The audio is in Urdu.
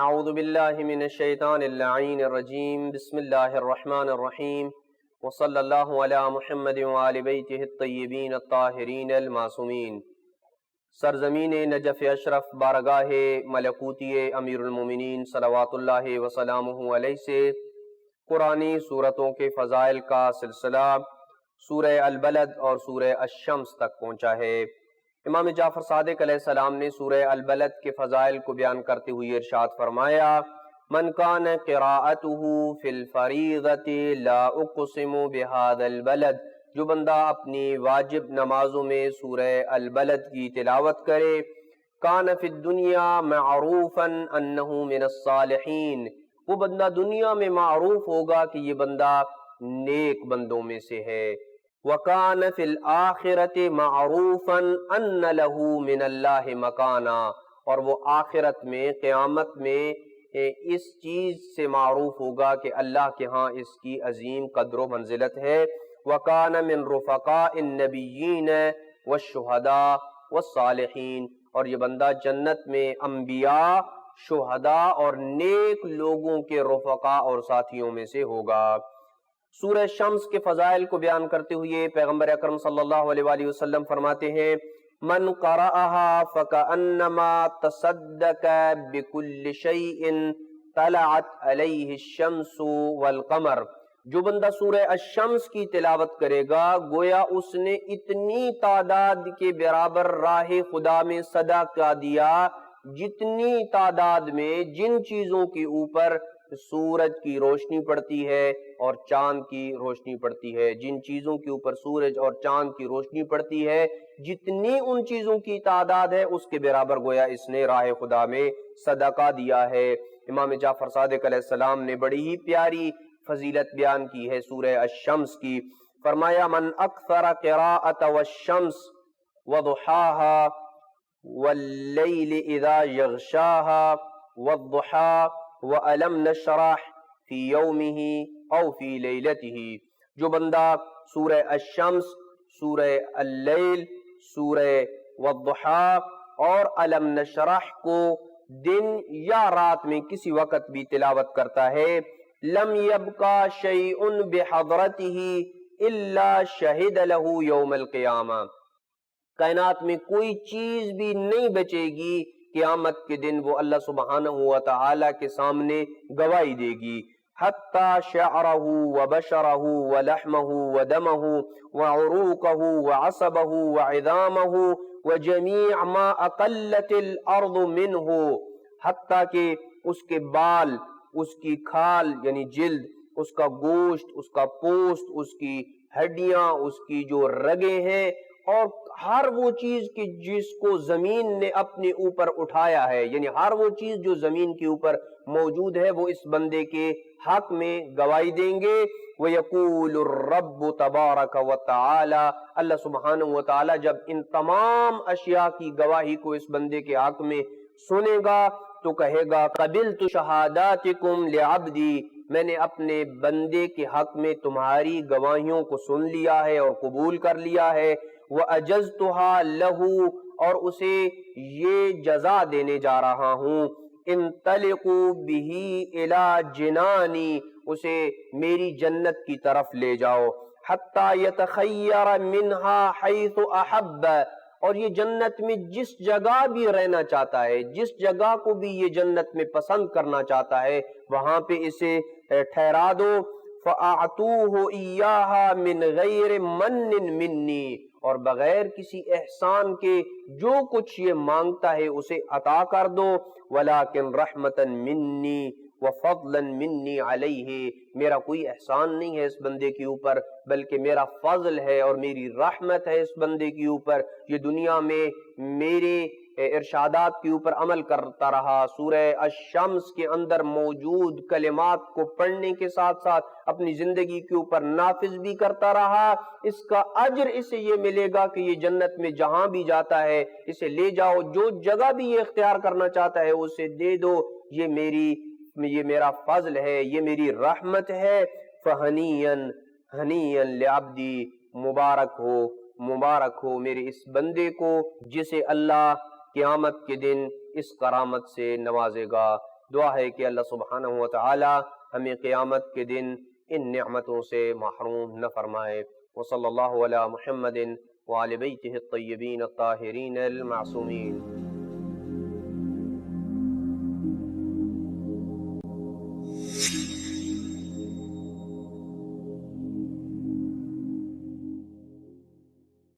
اعوذ باللہ من الشیطان اللعین الرجیم بسم اللہ الرحمن الرحیم وصلی اللہ علی محمد وآل بیتہ الطیبین الطاہرین المعصومین۔ سرزمین نجف اشرف بارگاہ ملکوتی امیر المومنین صلوات اللہ وسلامہ علیہ سے قرآنی سورتوں کے فضائل کا سلسلہ سورہ البلد اور سورہ الشمس تک پہنچا ہے۔ امام جعفر صادق علیہ السلام نے سورہ البلد کے فضائل کو بیان کرتے ہوئے ارشاد فرمایا: من کان قراءته فی الفریضۃ لا اقسم بہذا البلد، جو بندہ اپنی واجب نمازوں میں سورہ البلد کی تلاوت کرے، کان فی الدنیا معروفا انہ من الصالحین، وہ بندہ دنیا میں معروف ہوگا کہ یہ بندہ نیک بندوں میں سے ہے۔ وَكَانَ فِي الْآخِرَةِ مَعْرُوفًا أَنَّ لَهُ مِنَ اللَّهِ مَكَانًا، اور وہ آخرت میں قیامت میں اس چیز سے معروف ہوگا کہ اللہ کے ہاں اس کی عظیم قدر و منزلت ہے۔ وَكَانَ مِن رُفَقَاءِ النَّبِيِّينَ وَالشُّهَدَاءِ وَالصَّالِحِينَ، اور یہ بندہ جنت میں انبیاء، شہداء اور نیک لوگوں کے رفقاء اور ساتھیوں میں سے ہوگا۔ سورہ شمس کے فضائل کو بیان کرتے ہوئے پیغمبر اکرم صلی اللہ علیہ وآلہ وسلم فرماتے ہیں: من قرأها فكأنما تصدق بكل شيء طلعت عليه الشمس والقمر، جو بندہ سورہ الشمس کی تلاوت کرے گا گویا اس نے اتنی تعداد کے برابر راہ خدا میں صدقہ دیا جتنی تعداد میں جن چیزوں کے اوپر سورج کی روشنی پڑتی ہے اور چاند کی روشنی پڑتی ہے، جن چیزوں کے اوپر سورج اور چاند کی روشنی پڑتی ہے جتنی ان چیزوں کی تعداد ہے اس کے برابر گویا اس نے راہ خدا میں صدقہ دیا ہے۔ امام جعفر صادق علیہ السلام نے بڑی ہی پیاری فضیلت بیان کی ہے سورہ الشمس کی۔ فرمایا: من اکثر قراءۃ والشمس وضحاها واللیل اذا یغشاها والضحى وَأَلَمْ نَشْرَحْ فِي يَوْمِهِ أَوْ فِي لَيْلَتِهِ، جو بندہ سورہ الشمس، سورہ اللیل، سورہ والضحى اور علم نشرح کو دن یا رات میں کسی وقت بھی تلاوت کرتا ہے، لم يبقى شيء بحضرته الا شهد له يوم القیامہ، کائنات میں کوئی چیز بھی نہیں بچے گی، قیامت کے دن وہ اللہ سبحانہ و تعالی کے سامنے گواہی دے گی۔ حتی شعرہ وبشرہ ولحمہ ودمہ وعروقہ وعصبہ وعظامہ وجمیع ما اقلت الارض منہ، حتیٰ کہ اس کے بال، اس کی کھال یعنی جلد، اس کا گوشت، اس کا پوست، اس کی ہڈیاں، اس کی جو رگیں ہیں اور ہر وہ چیز کی جس کو زمین نے اپنے اوپر اٹھایا ہے، یعنی ہر وہ چیز جو زمین کے اوپر موجود ہے وہ اس بندے کے حق میں گواہی دیں گے۔ وَيَقُولُ الرَّبُّ تَبَارَكَ وَتَعَالَى، اللہ سبحانہ وتعالی جب ان تمام اشیاء کی گواہی کو اس بندے کے حق میں سنے گا تو کہے گا: قَبِلْتُ شَهَادَاتِكُمْ لِعَبْدِي، میں نے اپنے بندے کے حق میں تمہاری گواہیوں کو سن لیا ہے اور قبول کر لیا ہے۔ وَأَجَزْتُهَا لَهُ، اور اسے یہ جزا دینے جا رہا ہوں۔ انطلقوا بِهِ إِلَى جِنَانِي، اسے میری جنت کی طرف لے جاؤ۔ حَتَّى يَتَخَيَّرَ مِنْهَا حَيْثُ أَحَبَّ، اور یہ جنت میں جس جگہ بھی رہنا چاہتا ہے، جس جگہ کو بھی یہ جنت میں پسند کرنا چاہتا ہے وہاں پہ اسے ٹھہرا دو۔ فَأَعْطُوهُ إِيَّاهَا مِنْ غَيْرِ مَنٍّ مِنِّي، اور بغیر کسی احسان کے جو کچھ یہ مانگتا ہے اسے عطا کر دو۔ وَلَكِنْ رَحْمَةً مِنِّي وَفَضْلًا مِنِّي عَلَيْهِ، میرا کوئی احسان نہیں ہے اس بندے کے اوپر بلکہ میرا فضل ہے اور میری رحمت ہے اس بندے کے اوپر۔ یہ دنیا میں میرے ارشادات کے اوپر عمل کرتا رہا، سورہ الشمس کے اندر موجود کلمات کو پڑھنے کے ساتھ ساتھ اپنی زندگی کے اوپر نافذ بھی کرتا رہا، اس کا اجر اسے یہ ملے گا کہ یہ جنت میں جہاں بھی جاتا ہے اسے لے جاؤ، جو جگہ بھی یہ اختیار کرنا چاہتا ہے اسے دے دو، یہ میرا فضل ہے، یہ میری رحمت ہے۔ ہنیئا لعبدی، مبارک ہو میرے اس بندے کو جسے اللہ قیامت کے دن اس کرامت سے نوازے گا۔ دعا ہے کہ اللہ سبحانہ وتعالی ہمیں قیامت کے دن ان نعمتوں سے محروم نہ فرمائے۔ وصلی اللہ علی محمد وعلی بیتہ الطیبین الطاہرین المعصومین۔